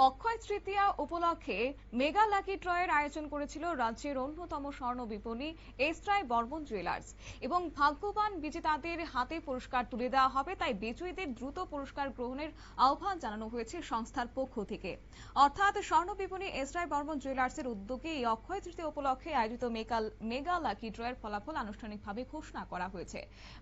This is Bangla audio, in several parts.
অক্ষয় তৃতীয়া উপলক্ষে মেগা লাকি ড্রয়ের আয়োজন করেছিল রাজ্যের অন্যতম স্বর্ণ বিপণী এসরাই বর্মন জুয়েলার্স এবং ভাগ্যবান বিজেতাদের হাতে পুরস্কার তুলে দেওয়া হবে। তাই বিজয়ীদের দ্রুত পুরস্কার গ্রহণের আহ্বান জানানো হয়েছে সংস্থার পক্ষ থেকে। অর্থাৎ স্বর্ণ বিপণী এসরাই বর্মন জুয়েলার্সের উদ্যোগে এই অক্ষয় তৃতীয়া উপলক্ষে আয়োজিত মেগা লাকি ড্রয়ের ফলাফল আনুষ্ঠানিকভাবে ঘোষণা করা হয়েছে।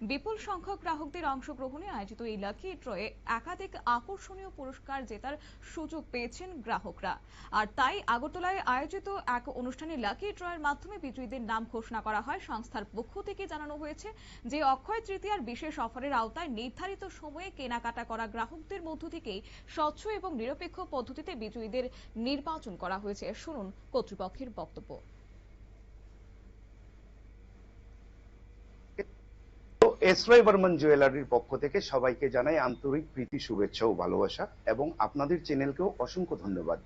বিপুল সংখ্যক গ্রাহকদের অংশগ্রহণে আয়োজিত এই লাকি ড্রয়ে একাধিক আকর্ষণীয় পুরস্কার জেতার সুযোগ পেয়েছেন গ্রাহকরা। আর তাই আগরতলায় আয়োজিত এক অনুষ্ঠানে লাকি ড্রয়ের মাধ্যমে বিজয়ীদের নাম ঘোষণা করা হয়। সংস্থার পক্ষ থেকে জানানো হয়েছে যে অক্ষয় তৃতীয়ার বিশেষ অফারের আওতায় নির্ধারিত সময়ে কেনাকাটা করা গ্রাহকদের মধ্য থেকেই স্বচ্ছ এবং নিরপেক্ষ পদ্ধতিতে বিজয়ীদের নির্বাচন করা হয়েছে। শুনুন কর্তৃপক্ষের বক্তব্য। এসরাই বর্মন জুয়েলারির পক্ষ থেকে সবাইকে জানাই আন্তরিক প্রীতি, শুভেচ্ছা ও ভালোবাসা এবং আপনাদের চ্যানেলকেও অসংখ্য ধন্যবাদ।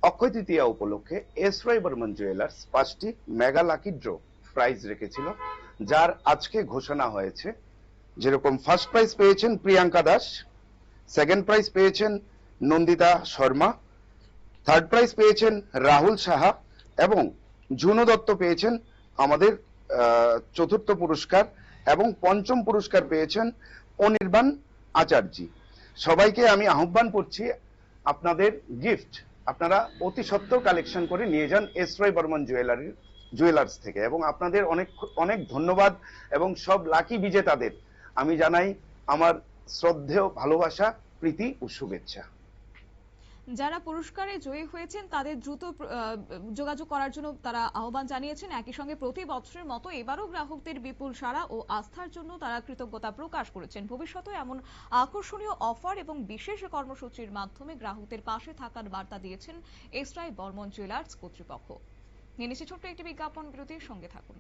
অক্ষয় তৃতীয়া উপলক্ষে এসরাই বর্মন জুয়েলার্স 5টি মেগা লাকি ড্র প্রাইজ রেখেছিল, যার আজকে ঘোষণা হয়েছে। যেরকম ফার্স্ট প্রাইজ পেয়েছেন প্রিয়াঙ্কা দাস, সেকেন্ড প্রাইজ পেয়েছেন নন্দিতা শর্মা, থার্ড প্রাইজ পেয়েছেন রাহুল সাহা এবং জুনো দত্ত পেয়েছেন আমাদের চতুর্থ পুরস্কার এবং পঞ্চম পুরস্কার পেয়েছেন অনির্বাণ আচার্যি। সবাইকে আমি আহ্বান করছি, আপনাদের গিফট আপনারা অতি সত্বর কালেকশন করে নিয়ে যান এসরাই বর্মন জুয়েলার্স থেকে। এবং আপনাদের অনেক অনেক ধন্যবাদ এবং সব লাকি বিজেতাদের আমি জানাই আমার শ্রদ্ধেয় ভালোবাসা, প্রীতি ও শুভেচ্ছা। যারা পুরস্কারে জয়ী হয়েছেন তাদের দ্রুত যোগাযোগ করার জন্য তারা আহ্বান জানিয়েছেন। একই সঙ্গে প্রতি বছরের মতো এবারও গ্রাহকদের বিপুল সাড়া ও আস্থার জন্য তারা কৃতজ্ঞতা প্রকাশ করেছেন। ভবিষ্যতে এমন আকর্ষণীয় অফার এবং বিশেষ কর্মসূচির মাধ্যমে গ্রাহকদের পাশে থাকার বার্তা দিয়েছেন এসরাই বর্মন জুয়েলার্স কর্তৃপক্ষ। নিয়ে নিচ্ছে ছোট্ট একটি বিজ্ঞাপন বিরতির সঙ্গে থাকুন।